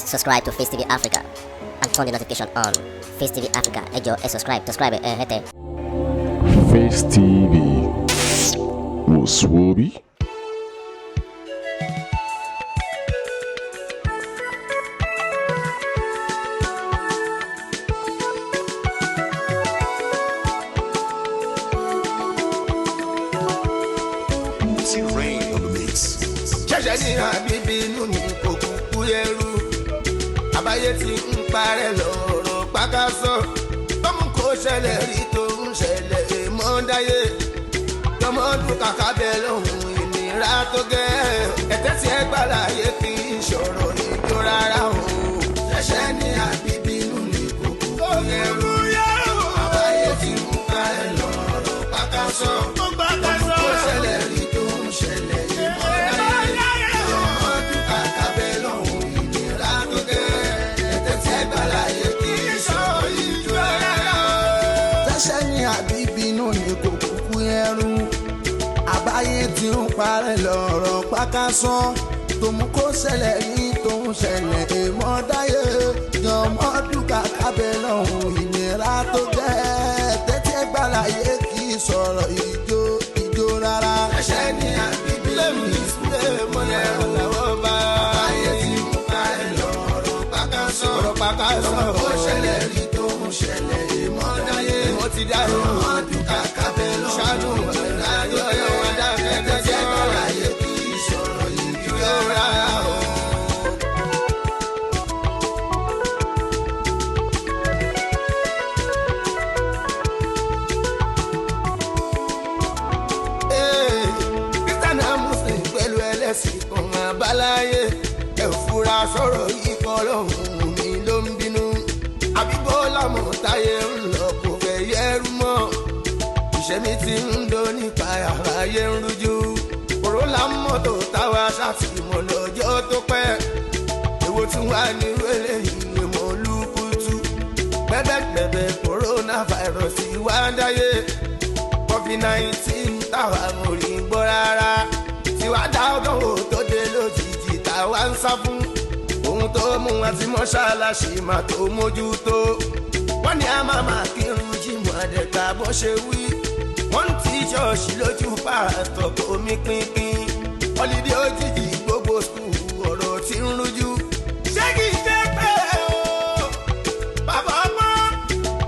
subscribe to Face TV Africa and turn the notification on. Face TV Africa, ẹ jọ̀ọ́, subscribe, hete. Face TV was Swoby. Rain on the mix. Ṣẹ̀ṣẹ̀ ní àbíbí inú ní kò kúkú ẹrú. Àbáyé ti ń parẹ́ lọ́rọ̀ pákásọ. Tọ́mú kò ṣẹlẹ̀ rí tó ń ṣẹlẹ̀ èèmọ̀ dáyé. Tọmọdún kàkà bẹ́ẹ̀ lọ́hùn ìnira tó gẹ́. Ẹ̀tẹ́ tí ẹ gbà láyé kì í ṣọ̀rọ̀ ìjó rárá o. Ṣẹ̀ṣẹ̀ ní àbíbí inú ní kò kúkú ẹrú. Àbáyé ti ń parẹ́ lọ́rọ̀ pákásọ. Tọ́mú kò ṣẹlẹ̀ rí tó ń ṣẹlẹ̀ èèmọ̀ dáyé. Tọmọdún kàkà bẹ́ẹ̀ lọ́hùn ìnira tó gẹ́. Ẹ̀tẹ́ tí ẹ gbà láyé kì í ṣọ̀rọ̀ ìjó rárá o. Ṣẹ̀ṣẹ̀ ní àbíbí inú ní kò kúkú ẹrú. Àbáyé ti ń parẹ́ lọ́rọ̀ pákásán tó mú kó ṣẹlẹ̀ ní tó ń ṣẹlẹ̀ èèmọ̀ dáyé yọmọdún kàkàbẹ̀ lọ́hùn ìnira tó jẹ́ tẹ́tí ẹgbàláyé kì í sọ̀rọ̀ ìjó rárá. Ṣẹ̀ṣẹ̀ ní àbíbí lèmi sílé mọ́lẹ̀ ọ̀làwọ́ bá. Àbáyé ti ń parẹ́ lọ́rọ̀ pákásán tó mú kó ṣẹlẹ̀ ní tó ń ṣẹlẹ̀ èèmọ̀ dáyé mo ti dá yọmọdún kàkàbẹ̀ lọ́hùn ṣáánú ìnira tó jẹ́ tẹ́tí ẹgbàláyé kì í sọ̀rọ̀ ìjó rárá o. Kírísítánì Muslim pẹ̀lú ẹlẹ́sìn kan àbáláyé ẹ fura sọ̀rọ̀ yìí kan lọ́hùn mi ló ń bínú. Àbíbó lámọ̀ táyé ń lọ kò fẹ́ yẹrù mọ́. Ìṣẹ́mi ti ń do nípa àráyé ń rújú. Òró la mọ́tò táwa ṣàtìmọ̀ lọ́jọ́ tó pẹ́. Èwo tún wà nírú eléyìí èmọ̀ olúkútú. Gbẹ́bẹ́gbẹ́bẹ́ coronavirus wá dáyé. COVID-19 táwa mò rí gbọ́ rárá. Tiwa dá ọdọ́wò tó dé lójijì táwa ń sá fún. Ohun tó mú àti mọ́ṣáláṣí máa tó mójútó. Wọ́n ní a máa kírun jímọ̀ àdẹ̀ka bó ṣe wí. Wọ́n ti ṣọ́ọ̀ṣì lójú pààtọ̀ omi pínpín. Holiday òjijì gbogbo skul ọ̀rọ̀ tí ń rújú. Ṣé kì í ṣe pé o? Bàbá ọmọ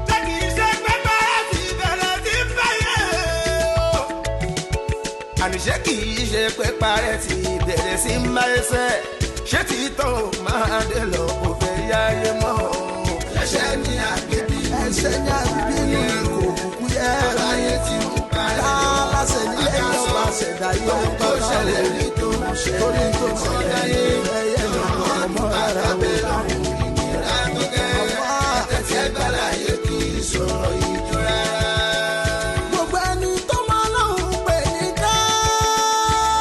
ṣé kì í ṣe pé bẹ́ẹ̀ ti bẹ̀rẹ̀ sí fẹ́yẹ̀ o? Àní ṣé kì í ṣe pé parẹ́ ti bẹ̀rẹ̀ sí máyẹ́sẹ̀? Ṣé tí tán ò máa dé lọ kò fẹ́ yáyé mọ́ o? Ẹ̀ṣẹ̀ ní àgbébí ní kò kúkú yẹ. Àbáyé ti ń parẹ́ lọ́wọ́ nílé ìjọba ṣẹ̀dá yóò tó ṣẹlẹ̀ rí tó torí tó ṣẹlẹ̀ rí ẹyẹ lọ́wọ́ ọmọ rẹ̀ wò. Ìnira tó gẹ́ tẹ̀tí ẹgbàláyé kì í sọ̀rọ̀ ìjó rárá. Gbogbo ẹni tó máa lọ́hùn pè ní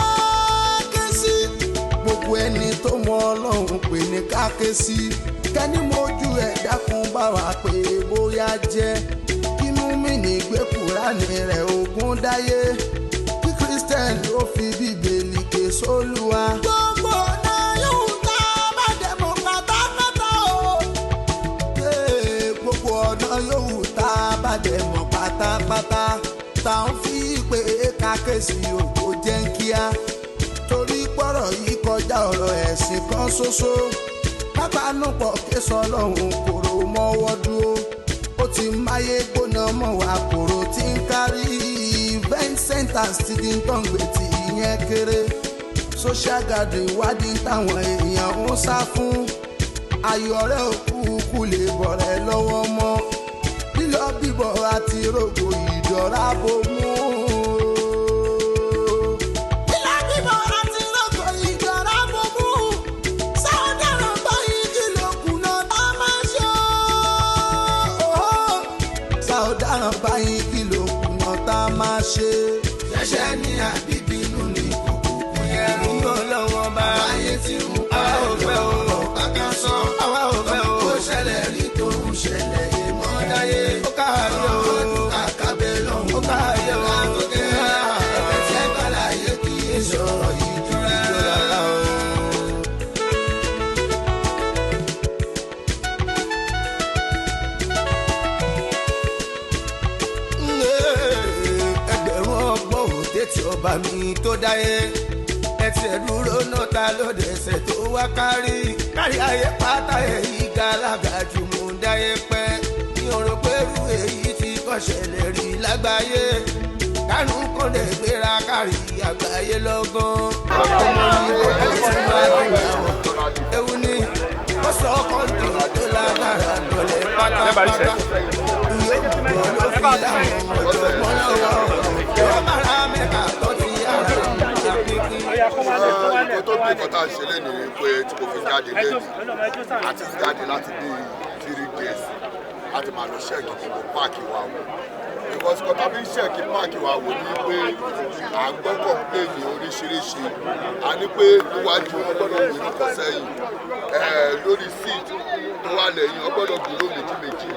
kákésí. Gbogbo ẹni tó mọ Ọlọ́hun pè ní kákésí. Kẹ́ni mojú ẹ̀ dákun bá wa pé bóyá jẹ́. Kínú mi ní gbé Kùránì rẹ̀ ogún dáyé. Kí Kírísítẹ́n ló fi Bíbélì ké sólúwa. Gbogbo ọ̀nà yóò tá a bá dẹ̀mọ̀ pátápátá o. Gbogbo ọ̀nà yóò tá a bá dẹ̀mọ̀ pátápátá. Tá ń fi pé kákésì òkò jẹ́ ń kíá. Torí pọ̀rọ̀ yìí kọjá ọ̀rọ̀ ẹ̀sìn kan ṣoṣo. Pápánùpọ̀ kéṣọ Ọlọ́run kòrò mọ́wọ́ dúró. Ó ti máyé gbóná mọ́ wa kòrò tí ń kárí. Event centers ti di tán gbé tí ìyẹn kéré. Social gathering wádìí táwọn èèyàn ń sá fún. Ayọ̀ rẹ̀ òkú kú lè bọ̀ rẹ̀ lọ́wọ́ mọ́. Lílọ bíbọ̀ àti rògbò ìjọra bomú. Ọ̀daràn báyìí kí ló kùnà tá a máa ṣe. Ṣẹ̀ṣẹ̀ ní àbíbí inú ní kúkú yẹn. Inú ọlọ́wọ́ bá ayé ti mú àwa ò fẹ́ o. Pákásán àwa ò fẹ́ o. Ó ṣẹlẹ̀ rí tó ń ṣẹlẹ̀ èèmọ̀ dáyé. Ó káàárọ̀ o. Ọdún kàkàbẹ̀ lọ́hùn. Ó káàárọ̀ ọba mi tó dáyé ẹsẹ̀ dúró náà ta lóde ẹsẹ̀ tó wá kárí ayé pátá èyí gàlágà jù mú dáyé pẹ́ ní ọ̀rọ̀ pẹ̀lú èyí tí kò ṣẹlẹ̀ rí lágbàáyé kánú kò lè gbéra kárí àgbáyé lọ́gán ọmọ ìwé ẹ̀sìn máa ń gbà wọ́n ewu ni ó sọ kọ́ńtò tó lágbára lọ́lẹ̀ pátápátá ìwé ìgbìmọ̀ ló fi láwọn ọ̀jọ̀gbọ́n lọ́wọ́ wọ́n máa mẹ́ka tó ti yára nǹkan tó bí nǹkan tá a ṣe lẹ́nu ni pé tí kò fi jáde lẹ́nu àti jáde láti bí 3 days láti máa lọ ṣẹ́ẹ̀kì gbogbo páàkì wa wò because kọ́tà bí ṣẹ́ẹ̀kì páàkì wa wò ní pé à ń gbọ́ kọ̀pléènì oríṣiríṣi a ní pé níwájú wọn gbọ́dọ̀ gbé nǹkan sẹ́yìn lórí seat tó wà lẹ́yìn wọn gbọ́dọ̀ gbé lóò méjì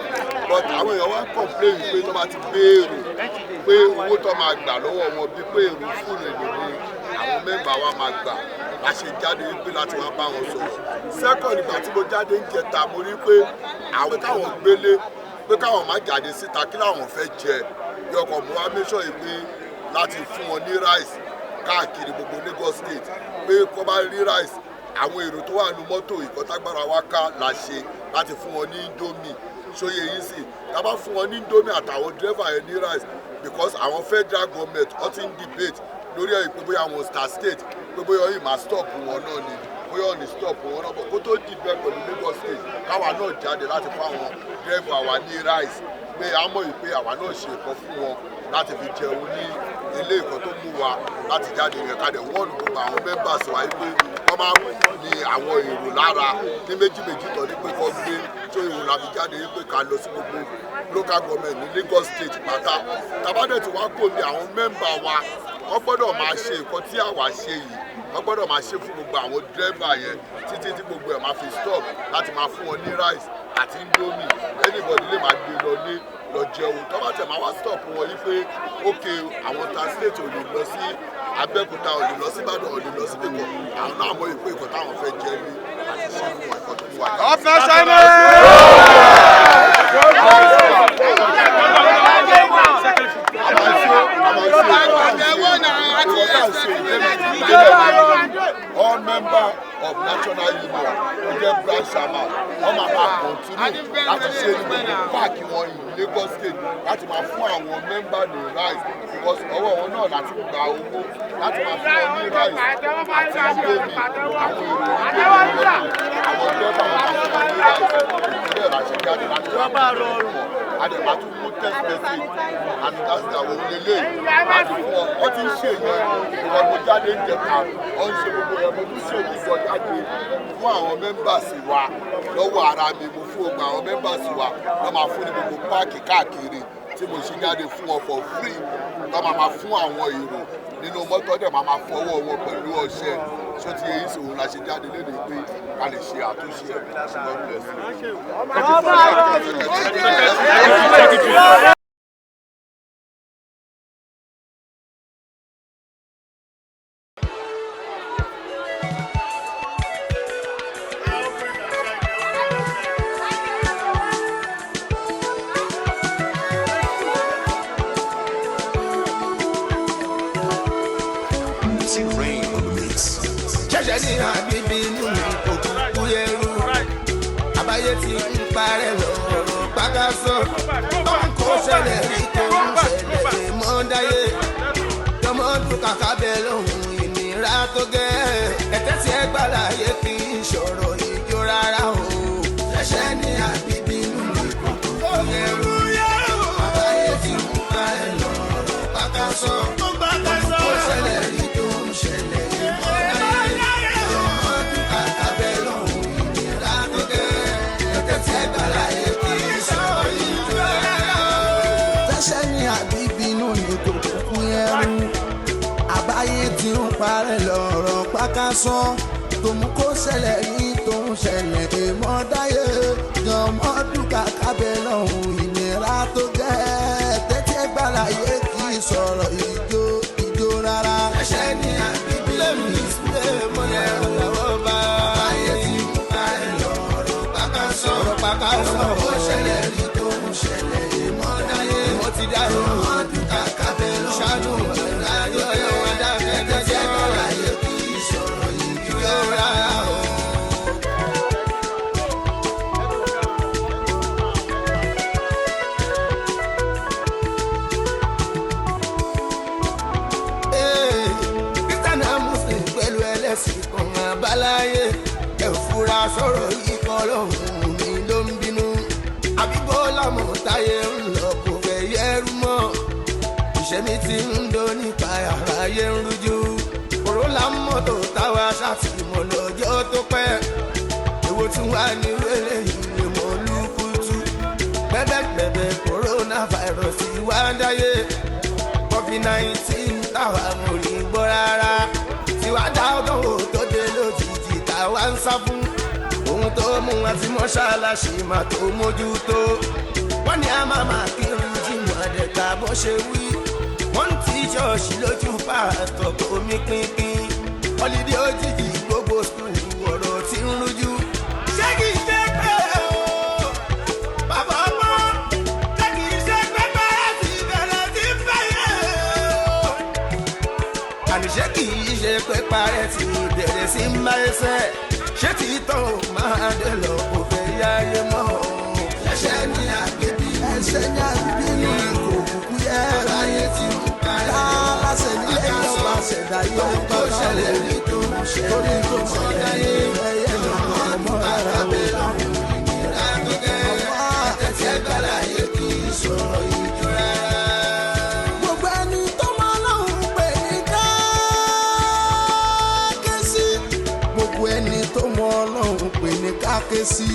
but àwọn èèyàn wá kọ̀pléènì pé tó bá ti béèrè pé owó tó máa gbà lọ́wọ́ wọn bí pé èrò fúnni lòdì àwọn mẹ́mbà wa máa gbà la ṣe jáde wípé láti wá bá wọn sọ̀rọ̀ second ìgbà tí mo jáde ń jẹta mo rí pé àwọn káwọn gbélé pé káwọn má jáde síta kí làwọn fẹ́ jẹ bí ọkọ̀ mo wá make sure pé láti fún wọn ní rice káàkiri gbogbo Lagos State pé kó bá rí rice àwọn èrò tó wà nínú mọ́tò ìkọ́tágbára wa ká la ṣe láti fún wọn ní Indomie ṣóyè yìí sì tá a bá fún wọn ní Indomie àtàwọn dírẹ́fà yẹn ní rice because àwọn federal government ó ti ń debate lórí ẹ̀ pé bóyá àwọn star state pé bóyá yìí máa stop wọn náà ni bóyá ò ní stop wọn náà bọ̀ kó tó dìbẹ́ pẹ̀lú Lagos State káwa náà jáde láti fún àwọn dírẹ́fà wa ní rice pé a mọ̀ yìí pé àwa náà ṣe nǹkan fún wọn láti fi jẹun ní ilé ìkan tó mú wa láti jáde yẹn ká dẹ̀ wọ́ọ̀nù gbogbo àwọn members wa yìí pé wọ́n máa ní àwọn èrò lára ní méjì tán ní pé kọ́ gbé tó èrò la fi jáde yìí pé ká lọ sí gbogbo local government ní Lagos State pátá tàbádẹ́ tí wàá kó ní àwọn mẹ́mbà wa wọ́n gbọ́dọ̀ máa ṣe nǹkan tí àwa ṣe yìí wọ́n gbọ́dọ̀ máa ṣe fún gbogbo àwọn dírẹ́fà yẹn títí tí gbogbo ẹ̀ máa fi stop láti máa fún wọn ní rice àti Indomie anybody lè máa gbé lọ ní lọ jẹun tó bá tẹ̀ máa wá stop wọn yìí pé ok àwọn ta state ò lè lọ sí Abẹ́òkúta ò lè lọ sí Ìbàdàn ò lè lọ sí Èkó àwọn náà mọ̀ ìpè ìkọ̀ táwọn fẹ́ jẹ ní àti ṣe fún wọn ìkọ̀ tó mú wa. Governor Simon! All members of National Union who get branch chairman wọ́n máa continue láti ṣe ní gbogbo páàkì wọn ní Lagos State láti máa fún àwọn mẹ́mbà ní rice because ọwọ́ wọn náà láti gba owó láti máa fún wọn ní rice àti Indomie àwọn èrò àwọn dẹ́gbà wọn máa fún wọn ní rice ìpínlẹ̀ láti jáde láti wá wọn àdèmà tún mú text message and that's the way we lè láti fún ọ ọ ti ń ṣe yẹn ìwọ mo jáde ń jẹta ọ ń ṣe gbogbo ẹ mo tún ṣe ìjọ jáde fún àwọn members wa lọ́wọ́ ara mi mo fún gbogbo àwọn members wa lọ́ máa fún ní gbogbo páàkì káàkiri tí mo ṣe jáde fún ọ for free lọ́ máa fún àwọn èrò nínú mọ́tò dẹ̀ máa fọwọ́ wọn pẹ̀lú ọṣẹ ṣó ti yẹ ìṣòwò la ṣe jáde lédè pé ká lè ṣe àtúnṣe ẹ̀ God bless you. Rain on the mix. Ṣẹ̀ṣẹ̀ ní àbíbí inú òkú ẹrú àbáyé ti ń parẹ́ lọ́rọ̀ pàkàṣọ tó ń kó ṣẹlẹ̀ rí tó ń ṣẹlẹ̀ mọ́dáyé tọmọdún kàkà bẹ́ẹ̀ lóhùn ìnira tó gẹ́ ẹ̀tẹ́ tí ẹ gbàláyé kì í ṣòro ìjó rárá o. Ṣẹ̀ṣẹ̀ ní àbíbí inú òkú ẹrú àbáyé ti ń parẹ́ lọ́rọ̀ pàkàṣọ tó ń kó ṣẹlẹ̀ rí. Àbáyé tí ń parẹ́ lọ́rọ̀ pàkàṣọ tó mú kó ṣẹlẹ̀ yìí tó ń ṣẹlẹ̀ èèmọ̀dáyé jọmọ́dún kàkàbẹ̀ lọ́hùn ìnira tó gẹ́ tẹ́tí ẹgbàláyé kì í sọ̀rọ̀ ìjó rárá. Ẹ̀ṣẹ̀ ni àbíbí lèmi sílẹ̀ mọ́lẹ̀ lọ́wọ́ bá. Àbáyé tí ń parẹ́ lọ́rọ̀ pàkàṣọ tó mú kó ṣẹlẹ̀ yìí tó ń ṣẹlẹ̀ èèmọ̀dáyé mo ti dárò jọmọ́dún kàkàbẹ̀ lọ́hùn ìnira tó gẹ́. lọ́hùn mi ló ń bínú àbígbó lámọ̀ táyé ń lọ kò fẹ́ yẹ́rù mọ́ ìṣẹ́ mi ti ń do nípa àráyé ń rújú òró la mọ́tò táwa ṣàfihàn lọ́jọ́ tó pẹ́ èwo tún wà ní wẹ́lẹ̀ yìí mọ́ lùkùtù bẹ́bẹ́bẹ́bẹ́ coronavirus wá dáyé COVID-19 táwa mò rí gbọ́ rárá tiwa dá ọdún tó dé lójijì táwa ń sá fún ohun tó mú àti mọ́ṣáláṣí máa tó mójútó wọ́n ní a máa kírun jímọ̀ àdẹ̀ká bó ṣe wí wọ́n ti ṣọ́ọ̀ṣì lójú pààtọ̀ tó mí pínpín holiday òjijì gbogbo skul ọ̀rọ̀ tí ń rújú. ṣé kì í ṣe pé o bàbá ọmọ ṣé kì í ṣe pé bẹ́ẹ̀ ti bẹ̀rẹ̀ sí fẹ́yẹ̀ o. àní ṣé kì í ṣe pé parẹ́ ti bẹ̀rẹ̀ sí máyẹsẹ̀ ṣé tí tán ò máa dé lọ kò fẹ́ yáyé mọ́ o. ẹ̀ṣẹ̀ ní àgbébí ẹ̀ṣẹ̀ ní àgbébí ní kò kúkú yẹ láyé tí ó parẹ́ lásẹ̀ nílé ìjọba ṣẹ̀dá yóò tó ṣẹlẹ̀ ní tó torí tó ṣẹlẹ̀ ní ẹ̀yẹ lọ́wọ́ ọmọ ara o. ìnira tó kẹ́ àtẹ̀tẹ̀ gbàlà yẹ kí ìṣòro ìjọ rárá. gbogbo ẹni tó máa lọ́hùn pè ní káàkiri gbogbo ẹni tó mọ ọlọ́run pè ní káàkiri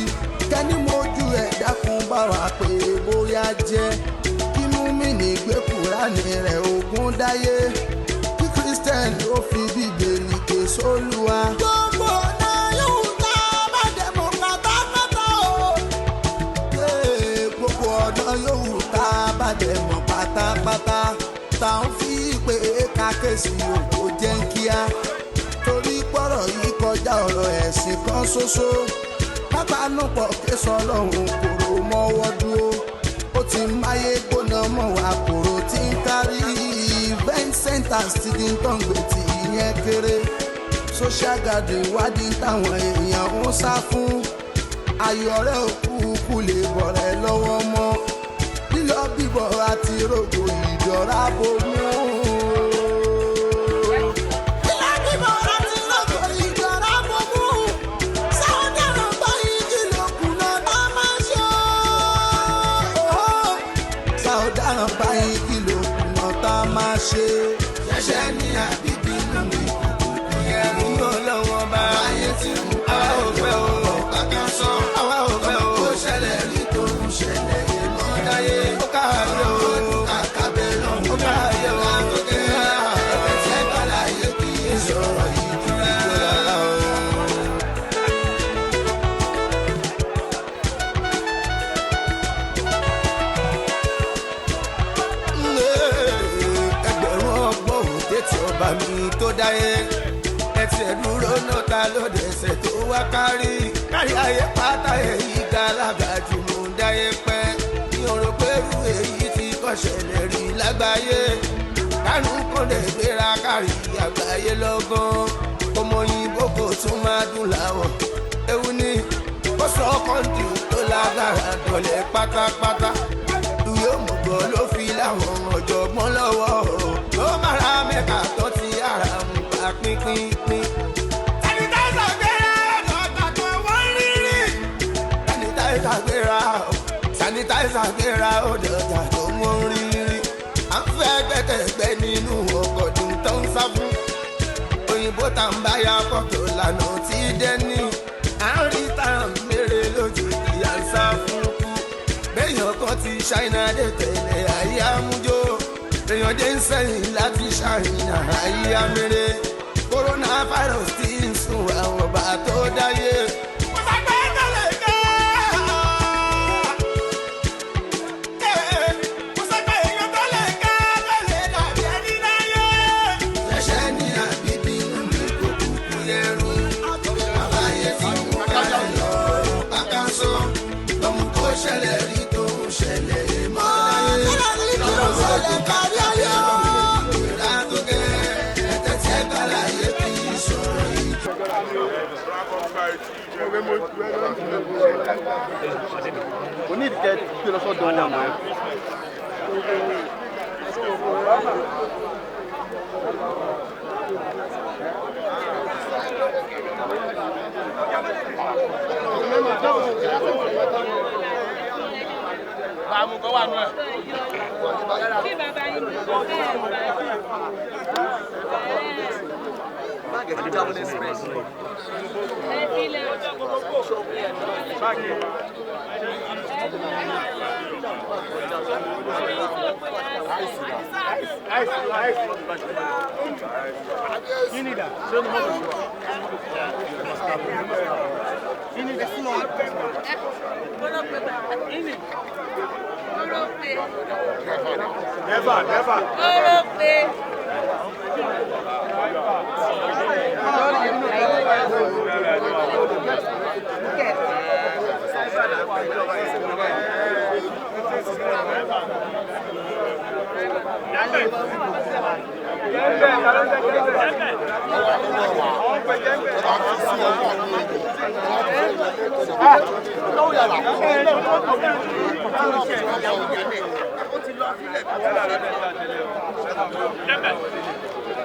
kẹ́ni mojú ẹ̀ dákun bá wa pé bóyá jẹ́ kí múmínì gbé kúránì rẹ̀ ogún dáyé kí kírísítẹ́nì ó fi bíbélì ké sólúwa. gbogbo náà yóò tá a bá dẹ̀ mọ́ pátápátá o. gbogbo ọ̀dọ́ yóò tá a bá dẹ̀ mọ́ pátápátá tá a ń fi pé kákẹ́sì òkò jẹ́ ń kíá torí pọ̀rọ̀ yìí kọjá ọ̀rọ̀ ẹ̀sìn kan ṣoṣo pápánùpọ̀ kéṣọ lọ́hùn kòrò mọ́wọ́ dúró ó ti máyé gbóná mọ́ wa kòrò tí ń kárí event centers ti di tán gbé tí ìyẹn kéré social gathering wádìí táwọn èèyàn ń sá fún ayọ̀rẹ́ òkú kú lè bọ̀rẹ̀ lọ́wọ́ mọ́ lílọ bíbọ̀ àti rògbò ìjọra bomú. ọ̀daràn báyìí kí ló kùnà tá a máa ṣe. ṣẹ̀ṣẹ̀ ní àbíbí inú mi kúkú yẹn mú ọlọ́wọ́n bá. ayé ti mú àwa ò fẹ́ o kàkà sọ. àwa ò fẹ́ o kó ṣẹlẹ̀ rí tó ń ṣẹlẹ̀ yé mọ́ dáyé. ó káàárẹ̀ o àkàbẹ̀ lọ́hùn. ó káàárẹ̀ o ẹ̀fẹ̀ gbàlà yé kí ìṣòro yìí dúró rárá o. tí ọba mi tó dáyé ẹtì ẹdúró náà ta lóde ẹsẹ tó wá kárí ayé pátá èyí gàlágà jù mú dáyé pẹ́ ní ọ̀rọ̀ pẹ̀lú èyí tí kò ṣẹlẹ̀ rí lágbàáyé kánú kan lè gbéra kárí àgbáyé lọ́gán ọmọ òyìnbó kò tún máa dùn láwọ̀ ewu ni ó sọ kọ́ńtì tó lágbára dọ̀lẹ́ pátápátá yóò mọ̀gbọ́ ló fi láwọn ọ̀jọ̀gbọ́n lọ́wọ́ ló mára mẹ́ka tó ti ara mú pa pínpín. sanitizer gbéra ọ̀dọ̀ta tó wọ́n rírì. sanitizer gbéra ọ̀dọ̀ta tó wọ́n rírì. à ń fẹ́ gbẹ́kẹ̀gbẹ́ nínú ọkọ̀ dùn tó ń sá fún. òyìnbó tá ń bá ya fọ́tò lànà tí dẹ́ni. à ń rí tá à ń mèrè lójijì à ń sá fún kú. béèyàn kan ti ṣáínà dé tẹ̀lé ayé amújó èèyàn dé ń sẹ́yìn láti ṣàyìn ayé amére coronavirus ti ń sùn àwọn ọba tó dáyé. mo sàgbé tẹ̀lé ká mo sàgbé èèyàn tẹ̀lé ká tẹ̀lé dàbí ẹni dáyé. ṣẹ̀ṣẹ̀ ní àbíbí inú mi kò kúkú yẹrù àbáyé tí mo ká lọ pàkàṣọ lọ́mú kó ṣẹlẹ̀ rí tó ṣẹlẹ̀ mọ́ láyé lọ́wọ́ ọdún kárí ayé ìgbéra tó kẹ́ ẹ̀tẹ̀ tí ẹ gbà láyé kí ìṣòro ìjọ. onídìkẹ́ kí lọ sọ́dọ̀ wọn náà.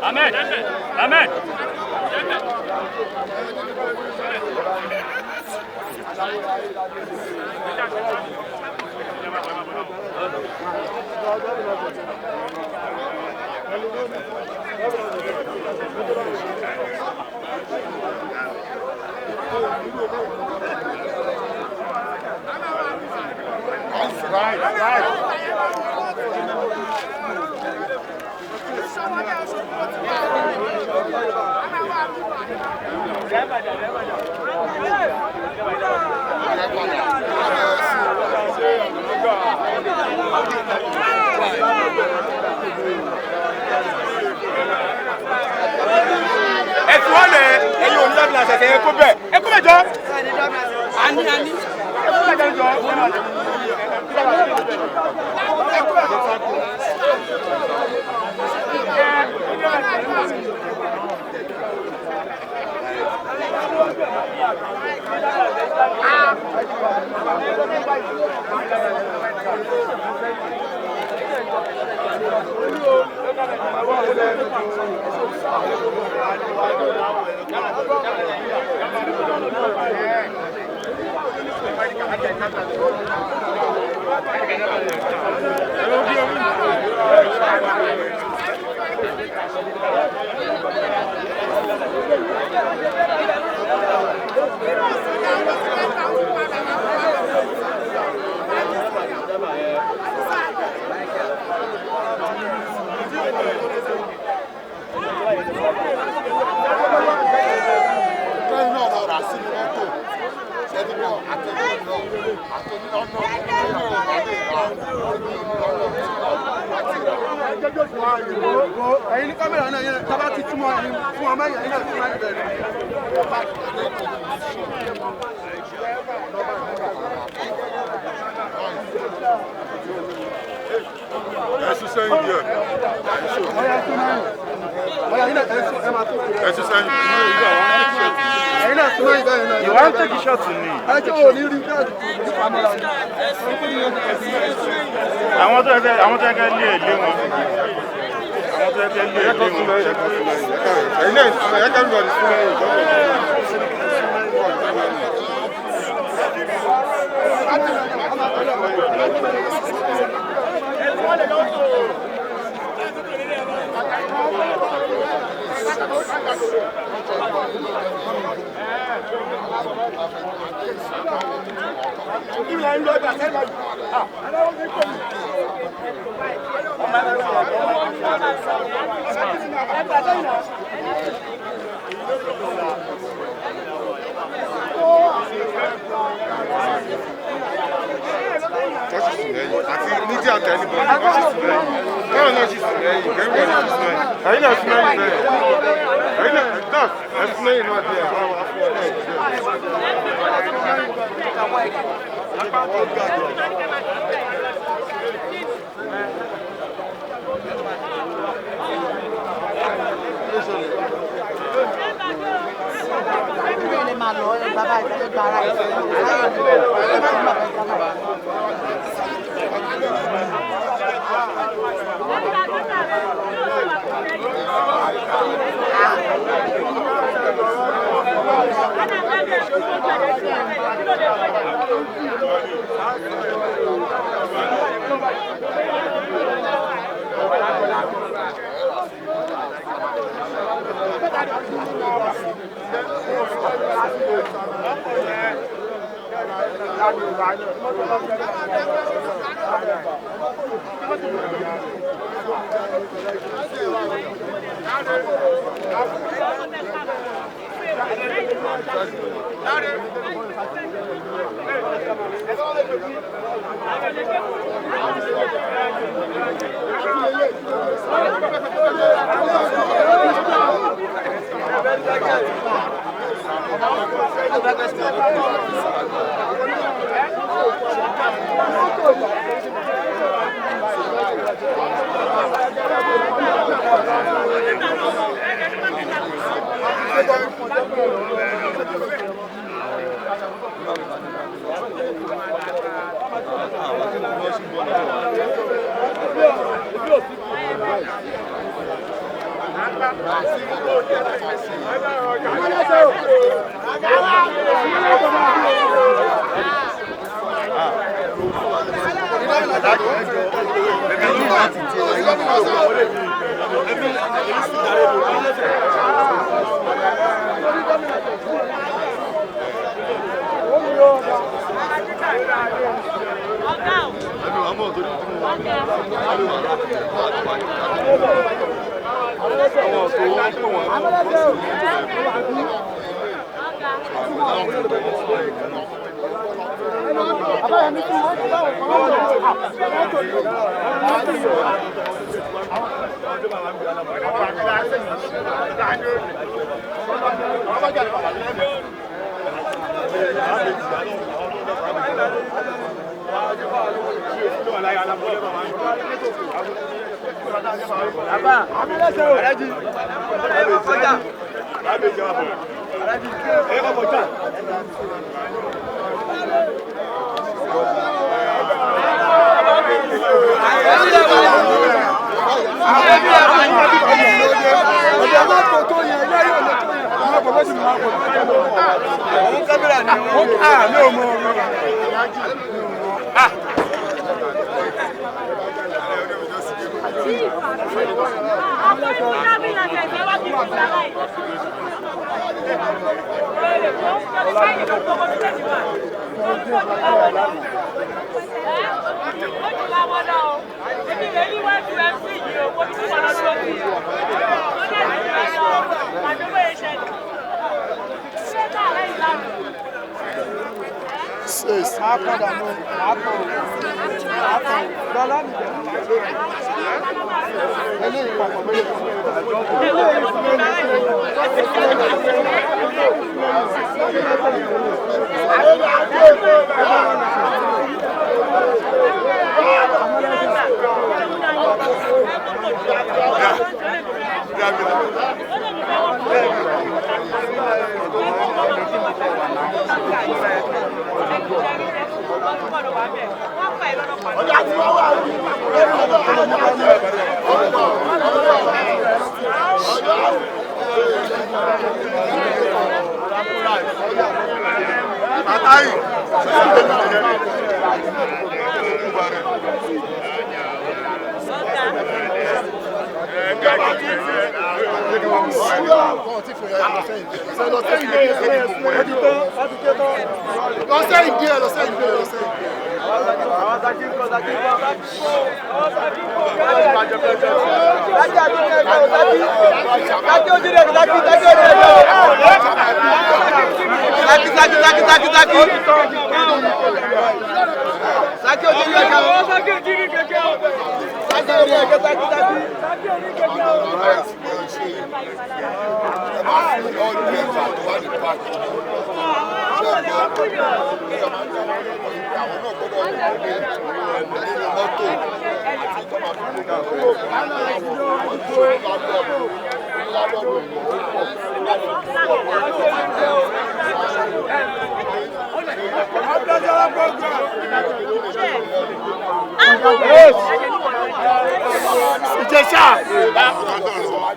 Ahmed, Ahmed. You want to take a shot to me? I want to get Thank you.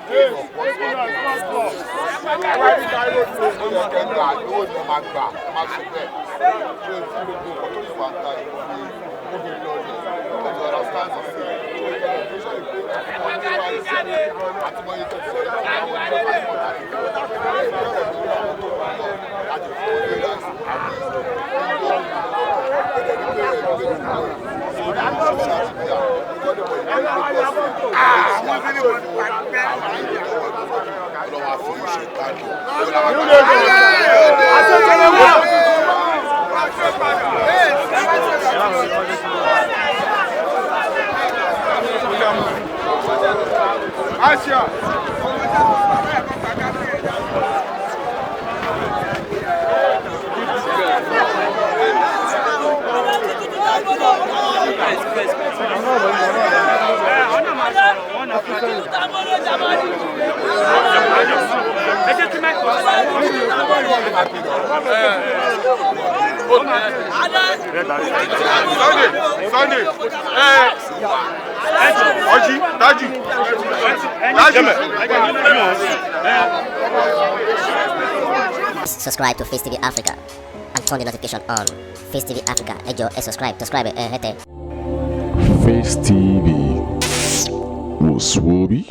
dé ọ̀pọ̀ kẹ́kẹ́ àdúgbò ni máa gbà má ṣe bẹ́ẹ̀ ṣé o ti gbogbo nǹkan tó yẹ wá ta ìlú ní obìnrin lọ́ọ̀lẹ̀ ọjọ́ ọ̀rọ̀ sáǹsì sí i tó yẹ kí ṣe pé wọ́n ní wá sí àti mọ iye tó ti sẹ́yìn àwọn ọjọ́ bá yọ̀ láti fi ọ̀rọ̀ tó lọ́wọ́ láti fi ọ̀rọ̀ láti àwọn ìlú Asia. Sunday. Oji, Daju. Subscribe to Face TV Africa and turn the notification on. Face TV Africa, ẹ jọ̀ọ́ ẹ subscribe hete. Face TV was Swoby.